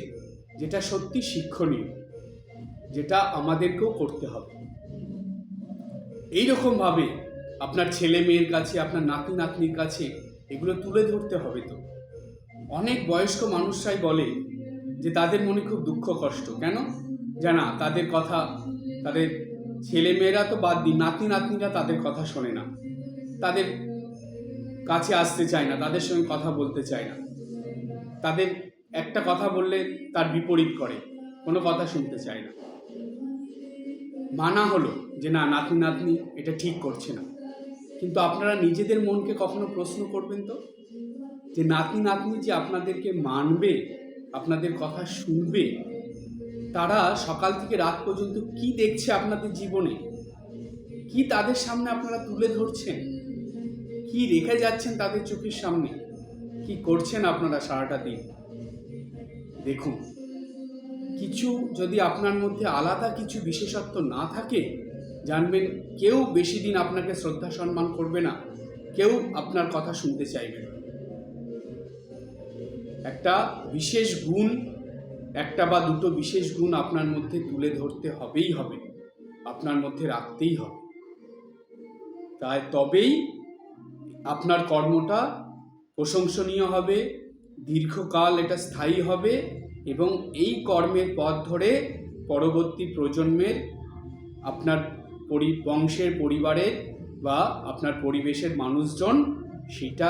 যেটা সত্যি শিক্ষণীয়, যেটা আমাদেরকেও করতে হবে। এইরকমভাবে আপনার ছেলে মেয়ের কাছে, আপনার নাতি নাতনির কাছে এগুলো তুলে ধরতে হবে। তো অনেক বয়স্ক মানুষরাই বলে যে তাদের মনে খুব দুঃখ কষ্ট, কেন জানা, তাদের কথা, তাদের ছেলে মেয়েরা তো বাদ দিন, নাতি নাতনিরা তাদের কথা শোনে না, তাদের কাছে আসতে চায় না, তাদের সঙ্গে কথা বলতে চায় না, তাদের একটা কথা বললে তার বিপরীত করে, কোনো কথা শুনতে চায় না। মানা হলো যে না, নাতি নাতনি এটা ঠিক করছে না, কিন্তু আপনারা নিজেদের মনকে কখনো প্রশ্ন করবেন তো যে নাতি নাতনি যে আপনাদেরকে মানবে, আপনাদের কথা শুনবে, তারা সকাল থেকে রাত পর্যন্ত কি দেখছে আপনাদের জীবনে, কি তাদের সামনে আপনারা তুলে ধরছেন, কি রেখে যাচ্ছেন তাদের চোখের সামনে, কি করছেন আপনারা সারাটা দিন। দেখুন, কিছু যদি আপনার মধ্যে আলাদা কিছু বিশেষত্ব না থাকে, জানবেন কেউ বেশি দিন আপনাকে শ্রদ্ধা সম্মান করবে না, কেউ আপনার কথা শুনতে চাইবে না। একটা বিশেষ গুণ, একটা বা দুটো বিশেষ গুণ আপনার মধ্যে তুলে ধরতে হবেই হবে, আপনার মধ্যে রাখতেই হবে, তাই তবেই আপনার কর্মটা প্রশংসনীয় হবে, দীর্ঘকাল এটা স্থায়ী হবে এবং এই কর্মের পথ ধরে পরবর্তী প্রজন্মের আপনার বংশের, পরিবারের বা আপনার পরিবেশের মানুষজন সেটা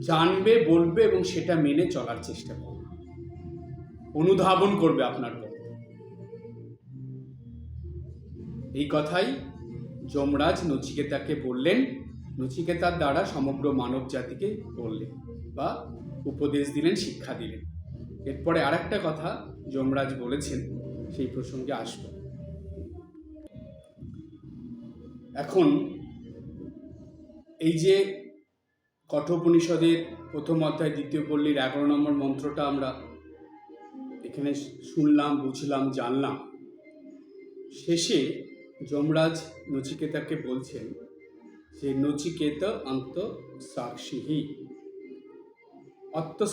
জানবে, বলবে এবং সেটা মেনে চলার চেষ্টা করবে, অনুধাবন করবে আপনার পথ। এই কথাই যমরাজ নচিকেতাকে বললেন, নচিকেতার দ্বারা সমগ্র মানব জাতিকে বললেন বা উপদেশ দিলেন, শিক্ষা দিলেন। এরপরে আর একটা কথা যমরাজ বলেছেন, সেই প্রসঙ্গে আসব। এখন এই যে কঠোপনিষদের প্রথম অধ্যায় 2য় পল্লীর 11 নম্বর মন্ত্রটা আমরা এখানে শুনলাম, বুঝলাম, জানলাম, শেষে যমরাজ নচিকেতাকে বলছেন যে নচিকেত অন্ত সাক্ষিহি।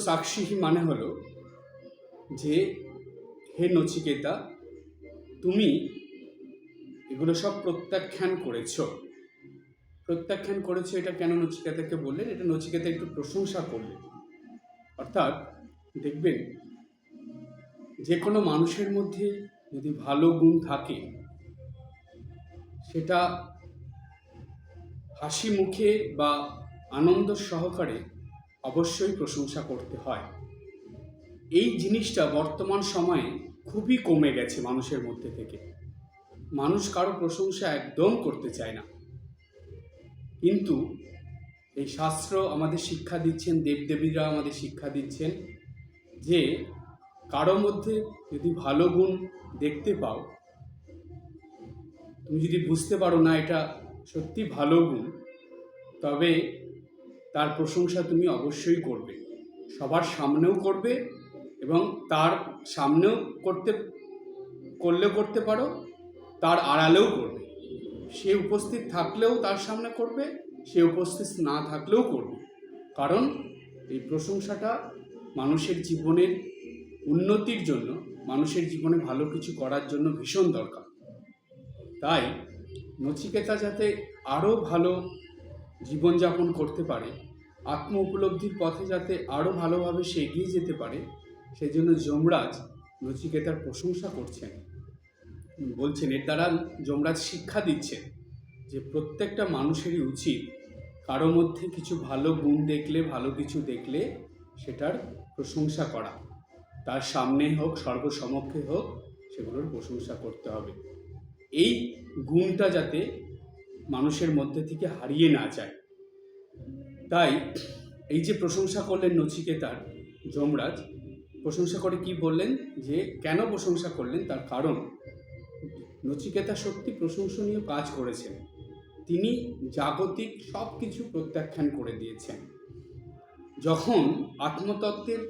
সাক্ষিহি মানে হলো যে হে নচিকেতা, তুমি এগুলো সব প্রত্যাখ্যান করেছো। প্রত্যাখ্যান করেছো এটা কেন নচিকেতাকে বললেন? এটা নচিকেতা একটু প্রশংসা করলেন। অর্থাৎ দেখবেন যে কোনো মানুষের মধ্যে যদি ভালো গুণ থাকে সেটা হাসি মুখে বা আনন্দ সহকারে অবশ্যই প্রশংসা করতে হয়। এই জিনিসটা বর্তমান সময়ে খুবই কমে গেছে মানুষের মধ্যে থেকে। মানুষ কারো প্রশংসা একদম করতে চায় না। কিন্তু এই শাস্ত্র আমাদের শিক্ষা দিচ্ছেন, দেবদেবীরা আমাদের শিক্ষা দিচ্ছেন যে কারো মধ্যে যদি ভালো গুণ দেখতে পাও, তুমি যদি বুঝতে পারো না এটা সত্যি ভালো গুণ, তবে তার প্রশংসা তুমি অবশ্যই করবে। সবার সামনেও করবে এবং তার সামনেও করতে পারো, তার আড়ালেও করবে। সে উপস্থিত থাকলেও তার সামনে করবে, সে উপস্থিত না থাকলেও করবে। কারণ এই প্রশংসাটা মানুষের জীবনের উন্নতির জন্য, মানুষের জীবনে ভালো কিছু করার জন্য ভীষণ দরকার। তাই নচিকেতা যাতে আরও ভালো জীবনযাপন করতে পারে, আত্ম উপলব্ধির পথে যাতে আরও ভালোভাবে সে এগিয়ে যেতে পারে, সেজন্য যমরাজ নচিকেতার প্রশংসা করছেন, বলছেন। এর দ্বারা যমরাজ শিক্ষা দিচ্ছেন যে প্রত্যেকটা মানুষেরই উচিত কারো মধ্যে কিছু ভালো গুণ দেখলে, ভালো কিছু দেখলে সেটার প্রশংসা করা। তার সামনে হোক, সর্বসমক্ষে হোক, সেগুলোর প্রশংসা করতে হবে। এই গুণটা যাতে মানুষের মধ্যে থেকে হারিয়ে না যায়। তাই এই যে প্রশংসা করলেন নচিকেতার যমরাজ, প্রশংসা করে কি বললেন, যে কেন প্রশংসা করলেন তার কারণ, নচিকেতা সত্যি প্রশংসনীয় কাজ করেছেন। তিনি জাগতিক সব কিছু প্রত্যাখ্যান করে দিয়েছেন। যখন আত্মতত্ত্বের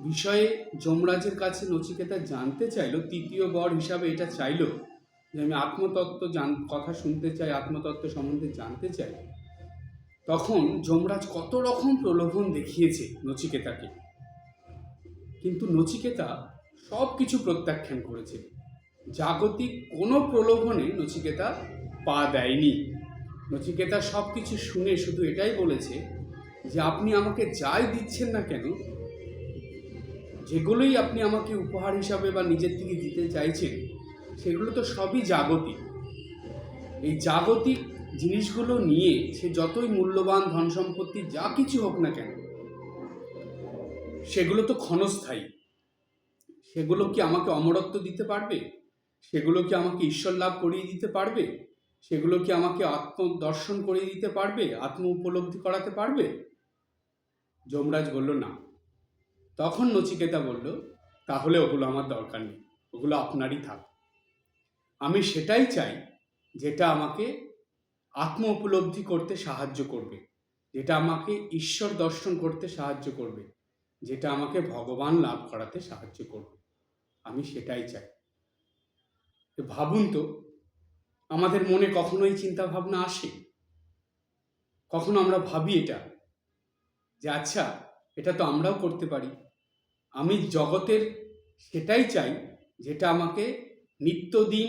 বিষয়ে যমরাজের কাছে নচিকেতা জানতে চাইল, তৃতীয় বর হিসাবে এটা চাইল যে আমি আত্মতত্ত্ব কথা শুনতে চাই, আত্মতত্ত্ব সম্বন্ধে জানতে চাই, তখন যমরাজ কত রকম প্রলোভন দেখিয়েছে নচিকেতাকে। কিন্তু নচিকেতা সব কিছু প্রত্যাখ্যান করেছে। জাগতিক কোনো প্রলোভনে নচিকেতা পা দেয়নি। নচিকেতা সব কিছু শুনে শুধু এটাই বলেছে যে আপনি আমাকে যাই দিচ্ছেন না কেন, যেগুলোই আপনি আমাকে উপহার হিসাবে বা নিজের থেকে দিতে চাইছেন, সেগুলো তো সবই জাগতিক। এই জাগতিক জিনিসগুলো নিয়ে সে যতই মূল্যবান ধন সম্পত্তি যা কিছু হোক না কেন, সেগুলো তো ক্ষণস্থায়ী। সেগুলো কি আমাকে অমরত্ব দিতে পারবে? সেগুলো কি আমাকে ঈশ্বর লাভ করিয়ে দিতে পারবে? সেগুলো কি আমাকে আত্মদর্শন করিয়ে দিতে পারবে, আত্ম উপলব্ধি করাতে পারবে? যমরাজ বলল না। তখন নচিকেতা বলল, তাহলে ওগুলো আমার দরকার নেই, ওগুলো আপনারই থাক। আমি সেটাই চাই যেটা আমাকে আত্ম উপলব্ধি করতে সাহায্য করবে, যেটা আমাকে ঈশ্বর দর্শন করতে সাহায্য করবে, যেটা আমাকে ভগবান লাভ করাতে সাহায্য করবে। আমি সেটাই চাই। ভাবুন তো, আমাদের মনে কখনো এই চিন্তা ভাবনা আসে? কখনো আমরা ভাবি এটা যে আচ্ছা, এটা তো আমরাও করতে পারি। আমি জগতের সেটাই চাই যেটা আমাকে নিত্যদিন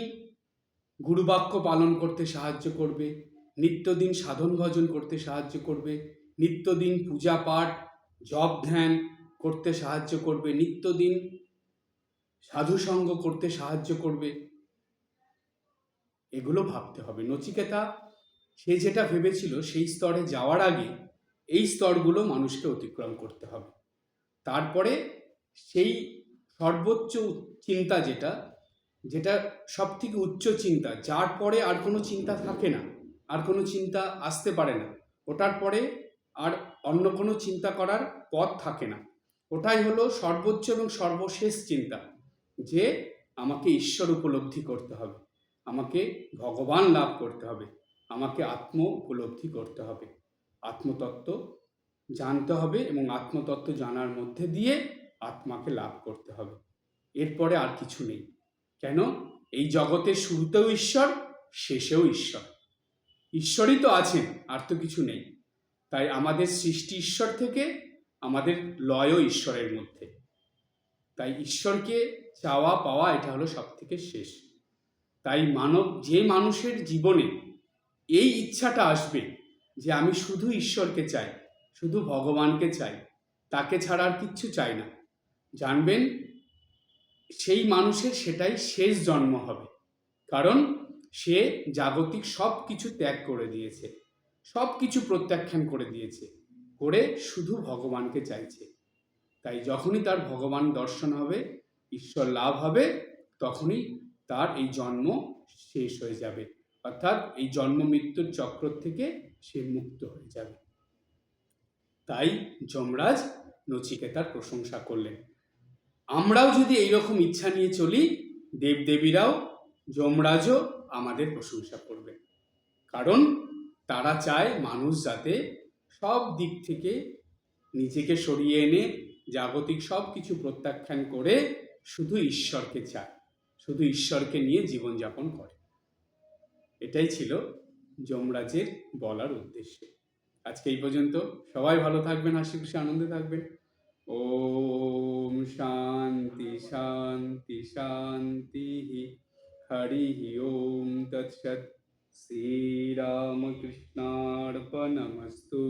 গুরুবাক্য পালন করতে সাহায্য করবে, নিত্যদিন সাধন ভজন করতে সাহায্য করবে, নিত্যদিন পূজা পাঠ, জপ ধ্যান করতে সাহায্য করবে, নিত্যদিন সাধুসঙ্গ করতে সাহায্য করবে। এগুলো ভাবতে হবে। নচিকেতা সে যেটা ভেবেছিল সেই স্তরে যাওয়ার আগে এই স্তরগুলো মানুষকে অতিক্রম করতে হবে। তারপরে সেই সর্বোচ্চ চিন্তা যেটা যেটা সব থেকে উচ্চ চিন্তা, যার পরে আর কোনো চিন্তা থাকে না, আর কোনো চিন্তা আসতে পারে না, ওটার পরে আর অন্য কোনো চিন্তা করার পথ থাকে না। ওটাই হলো সর্বোচ্চ এবং সর্বশেষ চিন্তা, যে আমাকে ঈশ্বর উপলব্ধি করতে হবে, আমাকে ভগবান লাভ করতে হবে, আমাকে আত্ম উপলব্ধি করতে হবে, আত্মতত্ত্ব জানতে হবে এবং আত্মতত্ত্ব জানার মধ্যে দিয়ে আত্মাকে লাভ করতে হবে। এরপরে আর কিছু নেই। কেন? এই জগতের শুরুতেও ঈশ্বর, শেষেও ঈশ্বর। ঈশ্বরই তো আছেন, আর তো কিছু নেই। তাই আমাদের সৃষ্টি ঈশ্বর থেকে, আমাদের লয়ও ঈশ্বরের মধ্যে। তাই ঈশ্বরকে চাওয়া পাওয়া এটা হলো সব থেকে শেষ। তাই যে মানুষের জীবনে এই ইচ্ছাটা আসবে যে আমি শুধু ঈশ্বরকে চাই, শুধু ভগবানকে চাই, তাকে ছাড়া আর কিচ্ছু চাই না, জানবেন সেই মানুষের সেটাই শেষ জন্ম হবে। কারণ সে জাগতিক সব কিছু ত্যাগ করে দিয়েছে, সব কিছু প্রত্যাখ্যান করে দিয়েছে, করে শুধু ভগবানকে চাইছে। তাই যখনই তার ভগবান দর্শন হবে, ঈশ্বর লাভ হবে, তখনই তার এই জন্ম শেষ হয়ে যাবে, অর্থাৎ এই জন্ম মৃত্যুর চক্র থেকে সে মুক্ত হয়ে যাবে। তাই যমরাজ নচিকেতার প্রশংসা করলেন। আমরাও যদি এইরকম ইচ্ছা নিয়ে চলি, দেবদেবীরাও, যমরাজও আমাদের প্রশংসা করবে। কারণ তারা চায় মানুষ যাতে সব দিক থেকে নিজেকে সরিয়ে এনে জাগতিক সব কিছু প্রত্যাখ্যান করে শুধু ঈশ্বরকে চায়, শুধু ঈশ্বরকে নিয়ে জীবনযাপন করে। এটাই ছিল যমরাজের বলার উদ্দেশ্য। আজকে এই পর্যন্ত। সবাই ভালো থাকবেন, হাসি খুশি আনন্দে থাকবেন। ওম শান্তি শান্তি শান্তি। হরি ওম তৎসৎ। শ্রীরামকৃষ্ণার্পণমস্তু।